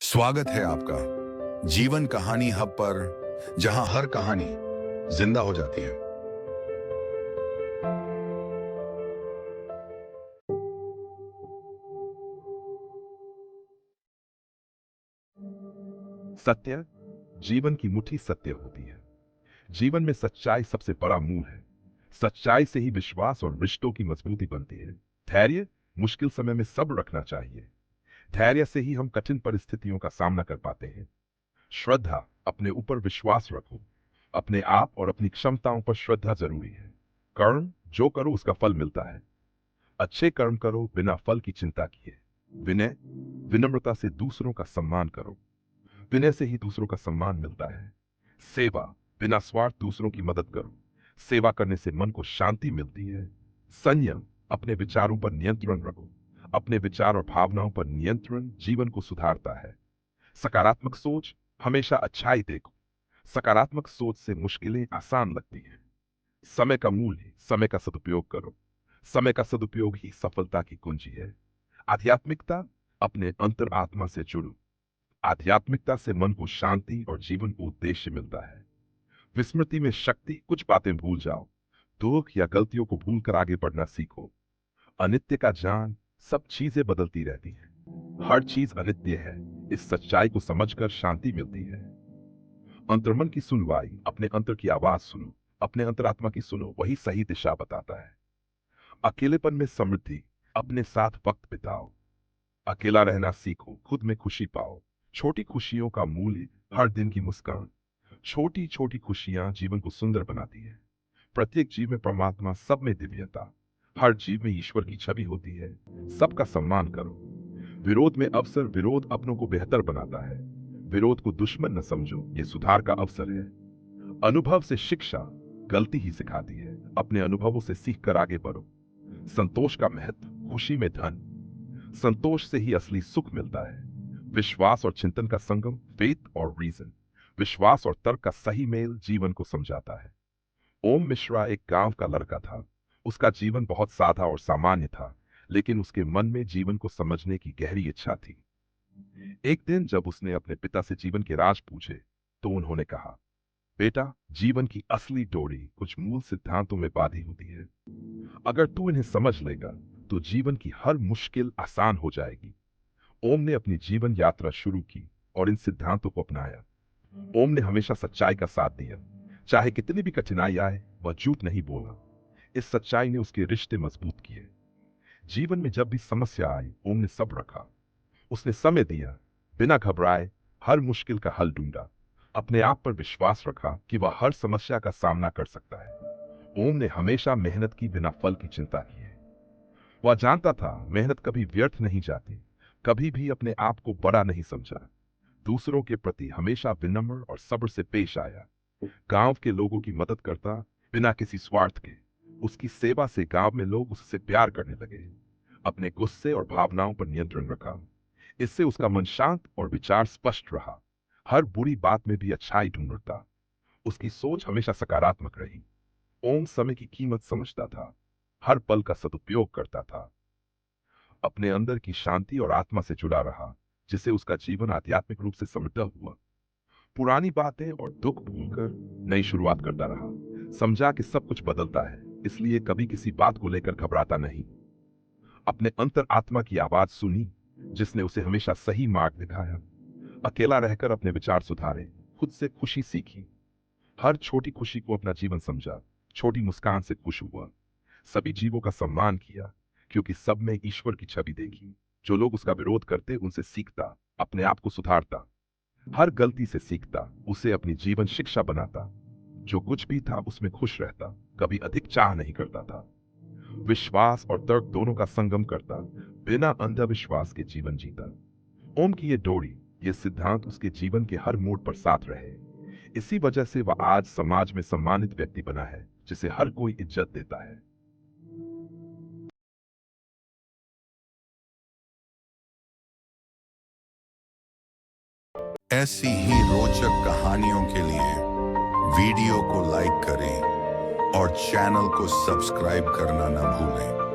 स्वागत है आपका जीवन कहानी हब पर, जहां हर कहानी जिंदा हो जाती है। सत्य जीवन की मुट्ठी सत्य होती है। जीवन में सच्चाई सबसे बड़ा मूल है। सच्चाई से ही विश्वास और रिश्तों की मजबूती बनती है। धैर्य मुश्किल समय में सब्र रखना चाहिए। धैर्य से ही हम कठिन परिस्थितियों का सामना कर पाते हैं। श्रद्धा अपने ऊपर विश्वास रखो। अपने आप और अपनी क्षमताओं पर श्रद्धा जरूरी है। कर्म जो करो उसका फल मिलता है। अच्छे कर्म करो बिना फल की चिंता किए। विनय विनम्रता से दूसरों का सम्मान करो। विनय से ही दूसरों का सम्मान मिलता है। सेवा बिना स्वार्थ दूसरों की मदद करो। सेवा करने से मन को शांति मिलती है। संयम अपने विचारों पर नियंत्रण रखो। अपने विचार और भावनाओं पर नियंत्रण जीवन को सुधारता है। सकारात्मक सोच हमेशा अच्छाई देखो। सकारात्मक सोच से मुश्किलें आसान लगती हैं। समय का मूल्य समय का सदुपयोग करो। समय का सदुपयोग ही सफलता की कुंजी है। आध्यात्मिकता अपने अंतरात्मा से जुड़ो। आध्यात्मिकता से मन को शांति और जीवन को उद्देश्य मिलता है। विस्मृति में शक्ति, कुछ बातें भूल जाओ। दुख या गलतियों को भूलकर आगे बढ़ना सीखो। अनित्य का ज्ञान सब चीजें बदलती रहती हैं। हर चीज अनित्य है। इस सच्चाई को समझकर शांति मिलती है। अंतर्मन की सुनवाई, अपने अंतर की आवाज सुनो। अपने अंतरात्मा की सुनो, वही सही दिशा बताता है। अकेलेपन में समृद्धि, अपने साथ वक्त बिताओ। अकेला रहना सीखो, खुद में खुशी पाओ। छोटी खुशियों का मूल्य हर दिन की मुस्कान। छोटी छोटी खुशियां जीवन को सुंदर बनाती है। प्रत्येक जीव में परमात्मा, सब में दिव्यता। हर जीव में ईश्वर की छवि होती है। सबका सम्मान करो। विरोध में अवसर, विरोध अपनों को बेहतर बनाता है। विरोध को दुश्मन न समझो, ये सुधार का अवसर है। अनुभव से शिक्षा गलती ही सिखाती है। अपने अनुभवों से सीख कर आगे बढ़ो। संतोष का महत्व, खुशी में धन। संतोष से ही असली सुख मिलता है। विश्वास और चिंतन का संगम, फेथ और रीजन। विश्वास और तर्क का सही मेल जीवन को समझाता है। ओम मिश्रा एक गांव का लड़का था। उसका जीवन बहुत सादा और सामान्य था, लेकिन उसके मन में जीवन को समझने की गहरी इच्छा थी। एक दिन जब उसने अपने पिता से जीवन के राज पूछे, तो उन्होंने कहा, बेटा, जीवन की असली डोरी कुछ मूल सिद्धांतों में बांधी होती है। अगर तू इन्हें समझ लेगा तो जीवन की हर मुश्किल आसान हो जाएगी। ओम ने अपनी जीवन यात्रा शुरू की और इन सिद्धांतों को अपनाया। ओम ने हमेशा सच्चाई का साथ दिया। चाहे कितनी भी कठिनाई आए, वह झूठ नहीं बोला। इस सच्चाई ने उसके रिश्ते मजबूत किए। जीवन में जब भी समस्या आई, ओम ने सब्र रखा। उसने समय दिया, बिना घबराए हर मुश्किल का हल ढूंढा। अपने आप पर विश्वास रखा कि वह हर समस्या का सामना कर सकता है। ओम ने हमेशा मेहनत की, बिना फल की चिंता की है। वह जानता था मेहनत कभी व्यर्थ नहीं जाती। कभी भी अपने आप को बड़ा नहीं समझा। दूसरों के प्रति हमेशा विनम्र और सब्र से पेश आया। गांव के लोगों की मदद करता, बिना किसी स्वार्थ के। उसकी सेवा से गांव में लोग उससे प्यार करने लगे। अपने गुस्से और भावनाओं पर नियंत्रण रखा। इससे उसका मन शांत और विचार स्पष्ट रहा। हर बुरी बात में भी अच्छाई ढूंढता। उसकी सोच हमेशा सकारात्मक रही। ओम समय की कीमत समझता था। हर पल का सदुपयोग करता था। अपने अंदर की शांति और आत्मा से जुड़ा रहा, जिससे उसका जीवन आध्यात्मिक रूप से समृद्ध हुआ। पुरानी बातें और दुख भूलकर नई शुरुआत करता रहा। समझा कि सब कुछ बदलता है, इसलिए कभी किसी बात को लेकर घबराता नहीं। अपने अंतर आत्मा की आवाज सुनी, जिसने उसे हमेशा सही मार्ग दिखाया। अकेला रहकर अपने विचार सुधारे, खुद से खुशी सीखी। हर छोटी खुशी को अपना जीवन समझा। छोटी मुस्कान से खुश हुआ। सभी जीवों का सम्मान किया, क्योंकि सब में ईश्वर की छवि देखी। जो लोग उसका विरोध करते, उनसे सीखता, अपने आप को सुधारता। हर गलती से सीखता, उसे अपनी जीवन शिक्षा बनाता। जो कुछ भी था उसमें खुश रहता, कभी अधिक चाह नहीं करता था। विश्वास और तर्क दोनों का संगम करता, बिना अंधविश्वास के जीवन जीता। ओम की ये डोरी, ये सिद्धांत उसके जीवन के हर मोड़ पर साथ रहे। इसी वजह से वह आज समाज में सम्मानित व्यक्ति बना है, जिसे हर कोई इज्जत देता है। ऐसी ही रोचक कहानियों के लिए वीडियो को लाइक करें और चैनल को सब्सक्राइब करना न भूलें।